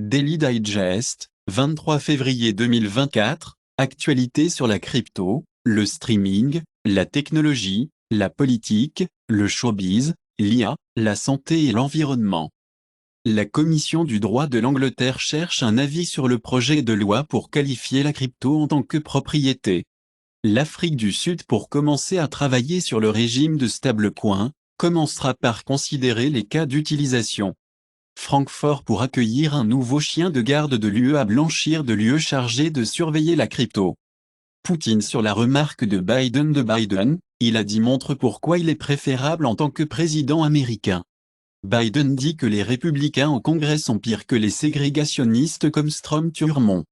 Daily Digest, 23 février 2024, actualité sur la crypto, le streaming, la technologie, la politique, le showbiz, l'IA, la santé et l'environnement. La Commission du droit de l'Angleterre cherche un avis sur le projet de loi pour qualifier la crypto en tant que propriété. L'Afrique du Sud, pour commencer à travailler sur le régime de stablecoin, commencera par considérer les cas d'utilisation. Francfort pour accueillir un nouveau chien de garde de l'UE à blanchir de l'UE chargé de surveiller la crypto. Poutine sur la remarque de Biden, il a dit montre pourquoi il est préférable en tant que président américain. Biden dit que les républicains au Congrès sont pires que les ségrégationnistes comme Strom Thurmond.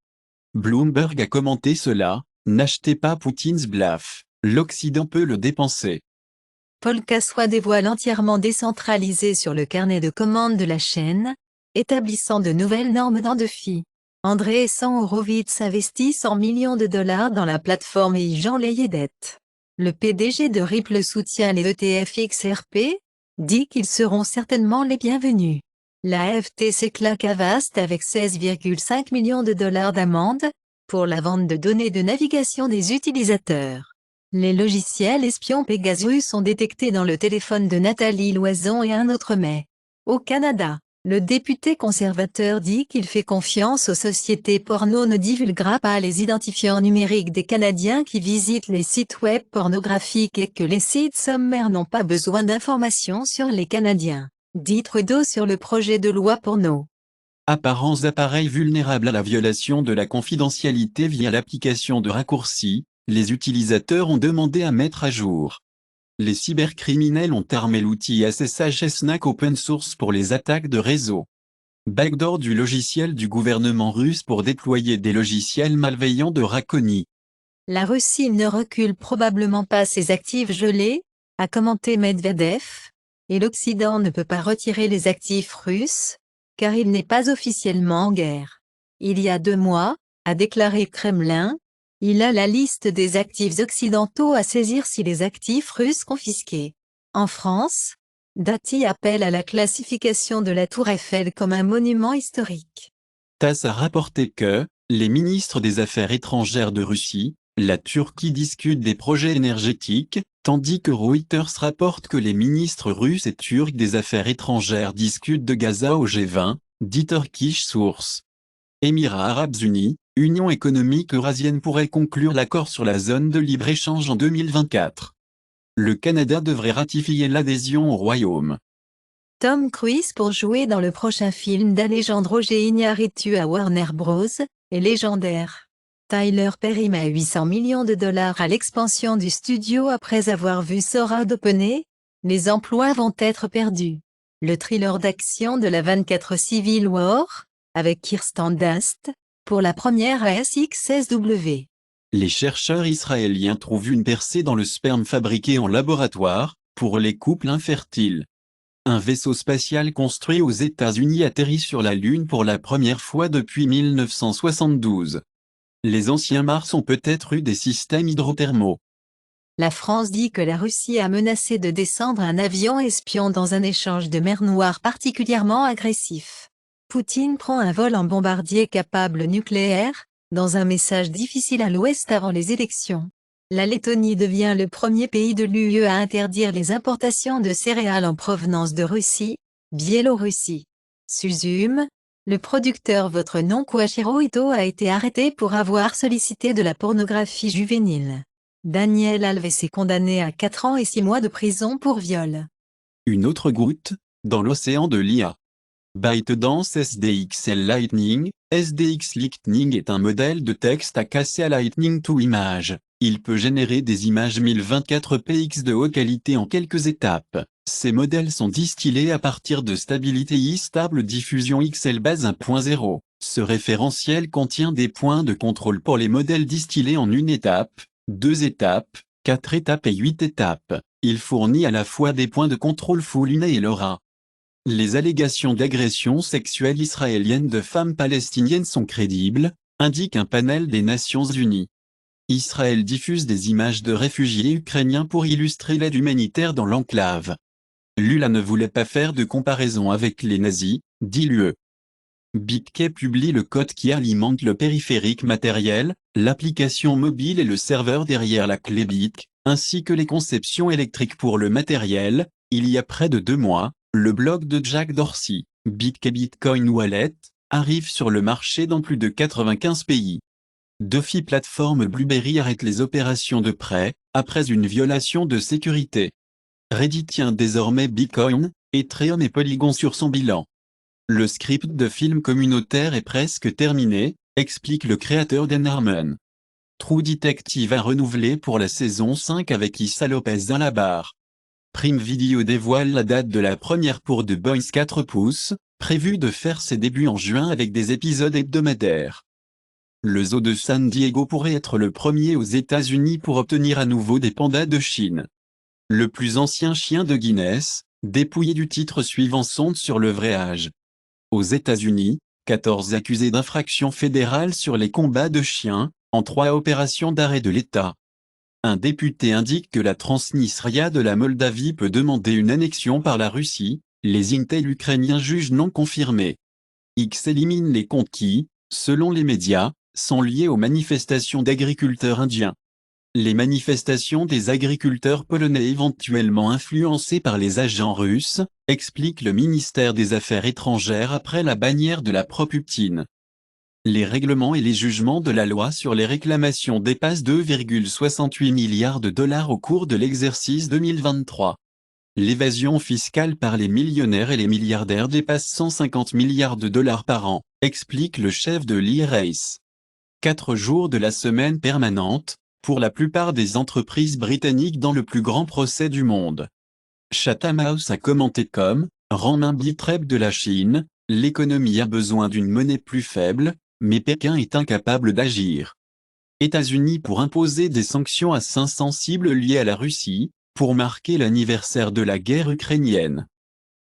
Bloomberg a commenté cela, n'achetez pas Poutine blaf, l'Occident peut le dépenser. Polkaswap dévoile entièrement décentralisé sur le carnet de commandes de la chaîne, établissant de nouvelles normes d'Andefi. Andreessen Horowitz investit 100 millions de dollars dans la plateforme et Jean Leyedet. Le PDG de Ripple soutient les ETF XRP, dit qu'ils seront certainement les bienvenus. La FTC claque Avast avec 16,5 millions de dollars d'amende, pour la vente de données de navigation des utilisateurs. Les logiciels espions Pegasus sont détectés dans le téléphone de Nathalie Loison et un autre mai. Au Canada, le député conservateur dit qu'il fait confiance aux sociétés porno ne divulguera pas les identifiants numériques des Canadiens qui visitent les sites web pornographiques et que les sites sommaires n'ont pas besoin d'informations sur les Canadiens, dit Trudeau sur le projet de loi porno. Apparence d'appareils vulnérables à la violation de la confidentialité via l'application de raccourcis, les utilisateurs ont demandé à mettre à jour. Les cybercriminels ont armé l'outil SSH Snack open source pour les attaques de réseau. Backdoor du logiciel du gouvernement russe pour déployer des logiciels malveillants de Raccoon. La Russie ne recule probablement pas ses actifs gelés, a commenté Medvedev, et l'Occident ne peut pas retirer les actifs russes, car il n'est pas officiellement en guerre. Il y a 2 mois, a déclaré Kremlin, il a la liste des actifs occidentaux à saisir si les actifs russes confisqués. En France, Dati appelle à la classification de la Tour Eiffel comme un monument historique. TASS a rapporté que, les ministres des Affaires étrangères de Russie, la Turquie discutent des projets énergétiques, tandis que Reuters rapporte que les ministres russes et turcs des Affaires étrangères discutent de Gaza au G20, dit Turkish Source. Émirats Arabes Unis, Union économique eurasienne pourrait conclure l'accord sur la zone de libre-échange en 2024. Le Canada devrait ratifier l'adhésion au Royaume. Tom Cruise pour jouer dans le prochain film d'Alejandro Iñárritu à Warner Bros. Est légendaire. Tyler Perry met 800 millions de dollars à l'expansion du studio après avoir vu Sora d'Openay. Les emplois vont être perdus. Le thriller d'action de la 24 Civil War, avec Kirsten Dunst, pour la première à SX16W. Les chercheurs israéliens trouvent une percée dans le sperme fabriqué en laboratoire, pour les couples infertiles. Un vaisseau spatial construit aux États-Unis atterrit sur la Lune pour la première fois depuis 1972. Les anciens Mars ont peut-être eu des systèmes hydrothermaux. La France dit que la Russie a menacé de descendre un avion espion dans un échange de mer Noire particulièrement agressif. Poutine prend un vol en bombardier capable nucléaire, dans un message difficile à l'Ouest avant les élections. La Lettonie devient le premier pays de l'UE à interdire les importations de céréales en provenance de Russie, Biélorussie. Suzum, le producteur Votre Nom Koichiro Ito a été arrêté pour avoir sollicité de la pornographie juvénile. Daniel Alves est condamné à 4 ans et 6 mois de prison pour viol. Une autre goutte, dans l'océan de l'IA. ByteDance SDXL Lightning, SDX Lightning est un modèle de texte à casser à Lightning to Image. Il peut générer des images 1024px de haute qualité en quelques étapes. Ces modèles sont distillés à partir de Stability Stable Diffusion XL Base 1.0. Ce référentiel contient des points de contrôle pour les modèles distillés en 1 étape, 2 étapes, 4 étapes et 8 étapes. Il fournit à la fois des points de contrôle full UNE et LoRa. Les allégations d'agression sexuelle israélienne de femmes palestiniennes sont crédibles, indique un panel des Nations Unies. Israël diffuse des images de réfugiés ukrainiens pour illustrer l'aide humanitaire dans l'enclave. Lula ne voulait pas faire de comparaison avec les nazis, dit l'UE. BitKey publie le code qui alimente le périphérique matériel, l'application mobile et le serveur derrière la clé BitK, ainsi que les conceptions électriques pour le matériel. Il y a près de 2 mois, le blog de Jack Dorsey, BitKey Bitcoin Wallet, arrive sur le marché dans plus de 95 pays. DeFi plateforme Blueberry arrête les opérations de prêt, après une violation de sécurité. Reddit tient désormais Bitcoin, Ethereum et Polygon sur son bilan. Le script de film communautaire est presque terminé, explique le créateur d'Anne Harmon. True Detective a renouvelé pour la saison 5 avec Issa Lopez à la barre. Prime Video dévoile la date de la première pour The Boys 4 pouces, prévu de faire ses débuts en juin avec des épisodes hebdomadaires. Le zoo de San Diego pourrait être le premier aux États-Unis pour obtenir à nouveau des pandas de Chine. Le plus ancien chien de Guinness, dépouillé du titre suivant sonde sur le vrai âge. Aux États-Unis, 14 accusés d'infraction fédérale sur les combats de chiens, en 3 opérations d'arrêt de l'État. Un député indique que la Transnistria de la Moldavie peut demander une annexion par la Russie, les intel ukrainiens jugent non confirmés. X élimine les comptes qui, selon les médias, sont liés aux manifestations d'agriculteurs indiens. Les manifestations des agriculteurs polonais éventuellement influencés par les agents russes, explique le ministère des Affaires étrangères après la bannière de la pro-Poutine. Les règlements et les jugements de la loi sur les réclamations dépassent 2,68 milliards de dollars au cours de l'exercice 2023. L'évasion fiscale par les millionnaires et les milliardaires dépasse 150 milliards de dollars par an, explique le chef de l'IRS. 4 jours de la semaine permanente, pour la plupart des entreprises britanniques dans le plus grand procès du monde. Chatham House a commenté comme « Rend arbitraire de la Chine, l'économie a besoin d'une monnaie plus faible, mais Pékin est incapable d'agir. » États-Unis pour imposer des sanctions à 500 cibles liées à la Russie, pour marquer l'anniversaire de la guerre ukrainienne.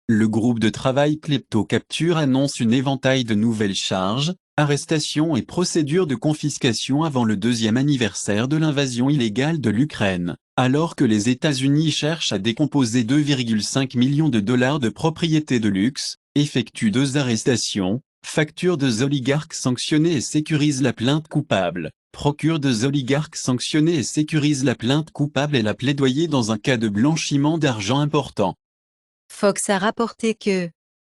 Le groupe de travail Klepto Capture annonce une éventail de nouvelles charges, arrestations et procédures de confiscation avant le 2e anniversaire de l'invasion illégale de l'Ukraine, alors que les États-Unis cherchent à décomposer 2,5 millions de dollars de propriétés de luxe, effectuent 2 arrestations, facture 2 oligarques sanctionnés et sécurise la plainte coupable, procure 2 oligarques sanctionnés et sécurise la plainte coupable et la plaidoyer dans un cas de blanchiment d'argent important. Fox a rapporté que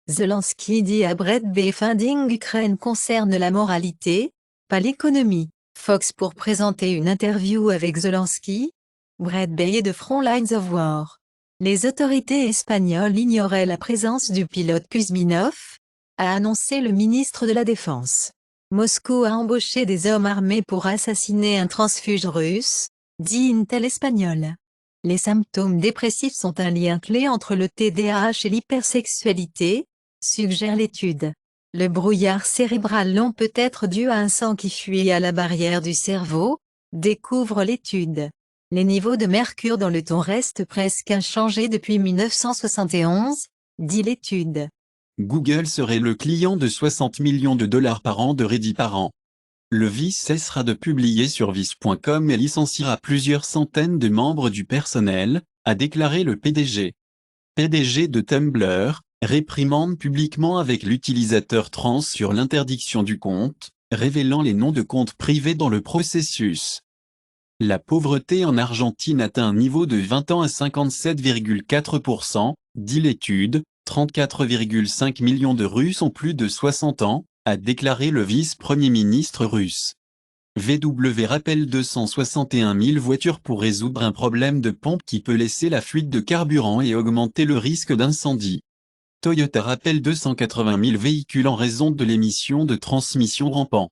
Zelensky dit à Brett Baier Funding Ukraine concerne la moralité, pas l'économie. Fox pour présenter une interview avec Zelensky, Brett Baier de Frontlines of War. Les autorités espagnoles ignoraient la présence du pilote Kuzminov, a annoncé le ministre de la Défense. Moscou a embauché des hommes armés pour assassiner un transfuge russe, dit Intel espagnol. Les symptômes dépressifs sont un lien clé entre le TDAH et l'hypersexualité, suggère l'étude. Le brouillard cérébral long peut être dû à un sang qui fuit à la barrière du cerveau, découvre l'étude. Les niveaux de mercure dans le thon restent presque inchangés depuis 1971, dit l'étude. Google serait le client de 60 millions de dollars par an de Reddit par an. Le vice cessera de publier sur vice.com et licenciera plusieurs centaines de membres du personnel, a déclaré le PDG. PDG de Tumblr, réprimande publiquement avec l'utilisateur trans sur l'interdiction du compte, révélant les noms de comptes privés dans le processus. La pauvreté en Argentine atteint un niveau de 20 ans à 57,4%, dit l'étude, 34,5 millions de Russes ont plus de 60 ans, a déclaré le vice-premier ministre russe. VW rappelle 261 000 voitures pour résoudre un problème de pompe qui peut laisser la fuite de carburant et augmenter le risque d'incendie. Toyota rappelle 280 000 véhicules en raison de l'émission de transmission rampant.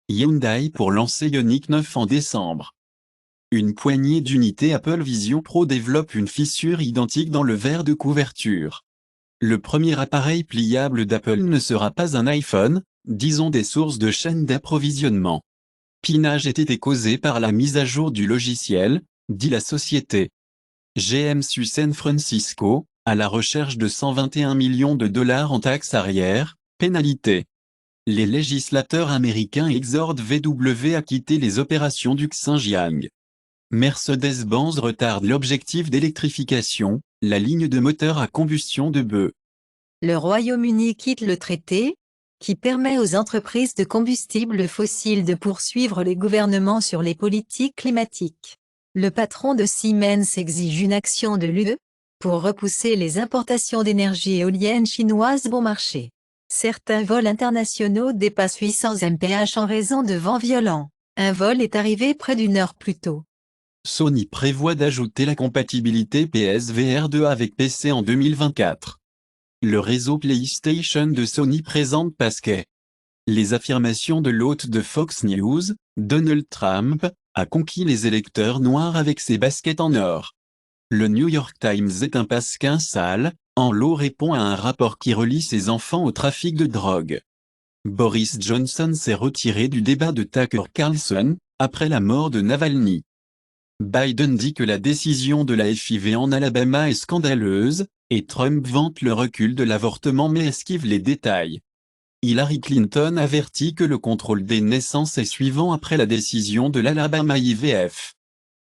Hyundai pour lancer Ioniq 9 en décembre. Une poignée d'unités Apple Vision Pro développe une fissure identique dans le verre de couverture. Le premier appareil pliable d'Apple ne sera pas un iPhone, disons des sources de chaînes d'approvisionnement. Pinage été causé par la mise à jour du logiciel, dit la société. GM Su San Francisco, à la recherche de 121 millions de dollars en taxes arrière, pénalité. Les législateurs américains exhortent VW à quitter les opérations du Xinjiang. Mercedes-Benz retarde l'objectif d'électrification, la ligne de moteur à combustion de bœuf. Le Royaume-Uni quitte le traité, qui permet aux entreprises de combustibles fossiles de poursuivre les gouvernements sur les politiques climatiques. Le patron de Siemens exige une action de l'UE pour repousser les importations d'énergie éolienne chinoise bon marché. Certains vols internationaux dépassent 800 mph en raison de vents violents. Un vol est arrivé près d'une heure plus tôt. Sony prévoit d'ajouter la compatibilité PSVR 2 avec PC en 2024. Le réseau PlayStation de Sony présente Pasquet. Les affirmations de l'hôte de Fox News, Donald Trump, a conquis les électeurs noirs avec ses baskets en or. Le New York Times est un pasquin sale, en lot répond à un rapport qui relie ses enfants au trafic de drogue. Boris Johnson s'est retiré du débat de Tucker Carlson, après la mort de Navalny. Biden dit que la décision de la FIV en Alabama est scandaleuse, et Trump vante le recul de l'avortement mais esquive les détails. Hillary Clinton avertit que le contrôle des naissances est suivant après la décision de l'Alabama IVF.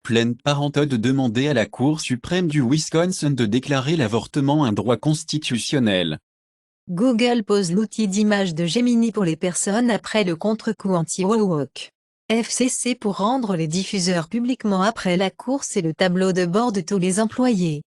Planned Parenthood demandait à la Cour suprême du Wisconsin de déclarer l'avortement un droit constitutionnel. Google pose l'outil d'image de Gemini pour les personnes après le contre-coup anti-Woke. FCC pour rendre les diffuseurs publiquement après la course et le tableau de bord de tous les employés.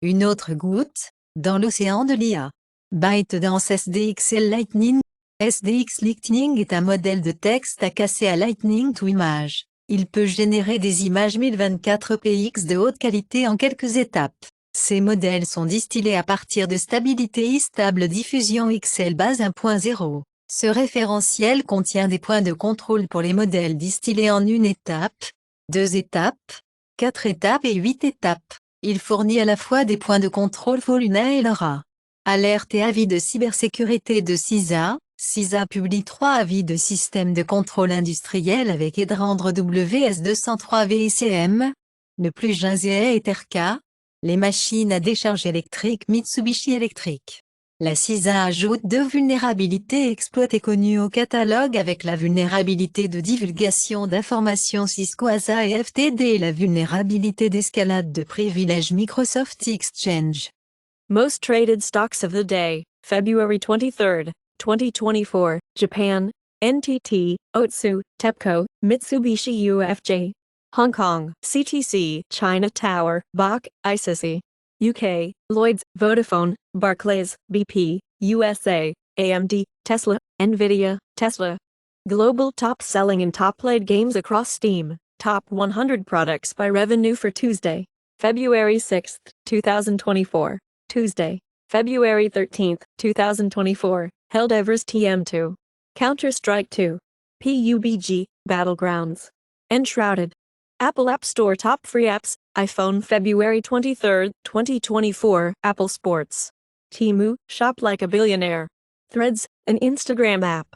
Une autre goutte, dans l'océan de l'IA. ByteDance SDXL Lightning. SDX Lightning est un modèle de texte à casser à Lightning to Image. Il peut générer des images 1024px de haute qualité en quelques étapes. Ces modèles sont distillés à partir de stabilité stable diffusion XL base 1.0. Ce référentiel contient des points de contrôle pour les modèles distillés en une étape, 2 étapes, 4 étapes et 8 étapes. Il fournit à la fois des points de contrôle for l'UNA et LoRa. Alerte et avis de cybersécurité de CISA. CISA publie 3 avis de système de contrôle industriel avec Edrandre WS203 VICM. Ne plus Jazé et Terka. Les machines à décharge électrique Mitsubishi Electric. La CISA ajoute 2 vulnérabilités exploitées connues au catalogue avec la vulnérabilité de divulgation d'informations Cisco ASA et FTD et la vulnérabilité d'escalade de privilèges Microsoft Exchange. Most traded stocks of the day, February 23, 2024, Japan, NTT, Otsu, TEPCO, Mitsubishi UFJ. Hong Kong, CTC, China Tower, Bach, ICICI. UK, Lloyds, Vodafone, Barclays, BP, USA, AMD, Tesla, Nvidia, Tesla. Global top selling and top played games across Steam. Top 100 products by revenue for Tuesday, February 6, 2024. Tuesday, February 13, 2024. Helldivers TM2. Counter-Strike 2. PUBG, Battlegrounds. Enshrouded. Apple App Store top free apps, iPhone February 23, 2024, Apple Sports. Temu, shop like a billionaire. Threads, an Instagram app.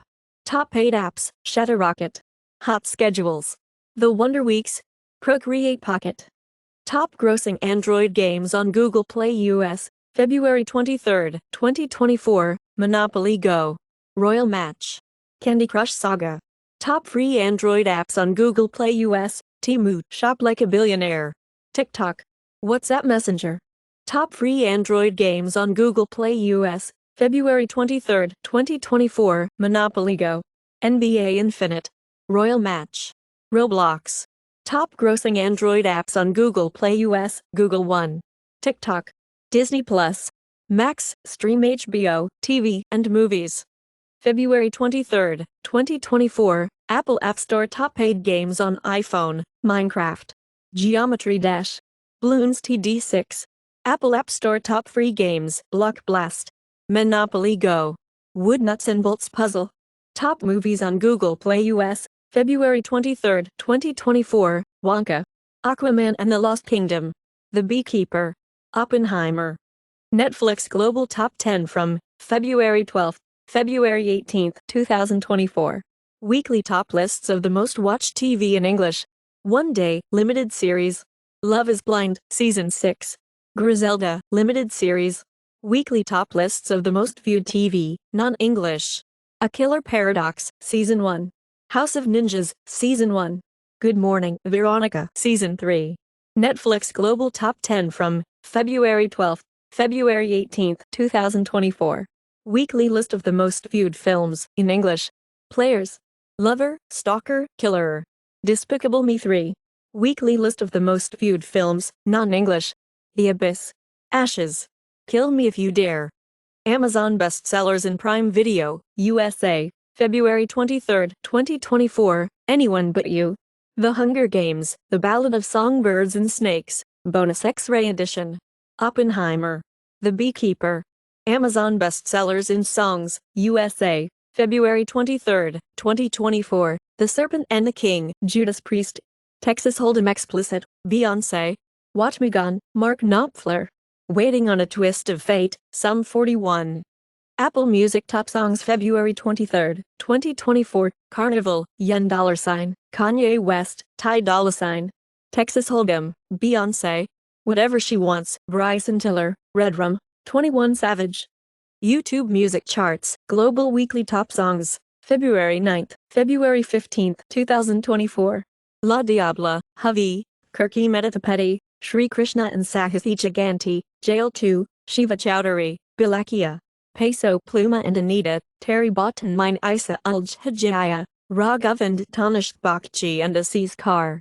Top paid apps, Shutterrocket. Hot schedules. The Wonder Weeks. Procreate Pocket. Top grossing Android games on Google Play US, February 23, 2024, Monopoly Go. Royal Match. Candy Crush Saga. Top free Android apps on Google Play US, Temu, shop like a billionaire. TikTok. WhatsApp Messenger. Top free Android games on Google Play US, February 23, 2024, Monopoly Go. NBA Infinite. Royal Match. Roblox. Top grossing Android apps on Google Play US, Google One. TikTok. Disney Plus. Max, stream HBO, TV, and movies. February 23, 2024, Apple App Store top paid games on iPhone, Minecraft. Geometry Dash. Bloons TD6. Apple App Store top free games, Block Blast. Monopoly Go. Wood Nuts and Bolts Puzzle. Top movies on Google Play US, February 23, 2024, Wonka. Aquaman and the Lost Kingdom. The Beekeeper. Oppenheimer. Netflix Global Top 10 from February 12, February 18, 2024. Weekly top lists of the most watched TV in English. One Day, Limited Series. Love is Blind, Season 6. Griselda, Limited Series. Weekly top lists of the most viewed TV, non-English. A Killer Paradox, Season 1. House of Ninjas, Season 1. Good Morning, Veronica, Season 3. Netflix Global Top 10 from February 12, February 18, 2024. Weekly list of the most viewed films in English. Players: Lover, Stalker, Killer. Despicable Me 3. Weekly list of the most viewed films, non-English. The Abyss. Ashes. Kill Me If You Dare. Amazon bestsellers in Prime Video, USA, February 23, 2024, Anyone But You. The Hunger Games, The Ballad of Songbirds and Snakes, Bonus X-Ray Edition. Oppenheimer. The Beekeeper. Amazon bestsellers in Songs, USA, February 23, 2024, The Serpent and the King, Judas Priest. Texas Hold'em Explicit, Beyoncé. Watch Me Gone, Mark Knopfler. Waiting on a Twist of Fate, Sum 41. Apple Music Top Songs February 23, 2024, Carnival, Yen $, Kanye West, Ty Dolla $ign. Texas Hold'em, Beyoncé. Whatever She Wants, Bryson Tiller, Redrum, 21 Savage. YouTube Music Charts, Global Weekly Top Songs, February 9, February 15, 2024. La Diabla, Havi, Kirky Meditapeti, Shri Krishna and Sahathi Jaganti, Jail 2, Shiva Chowdhury, Bilakia. Peso Pluma and Anita, Terry Botton Mine Isa Ulj Hajaya, Raghav and Tanish Bakchi and Aziz Kar.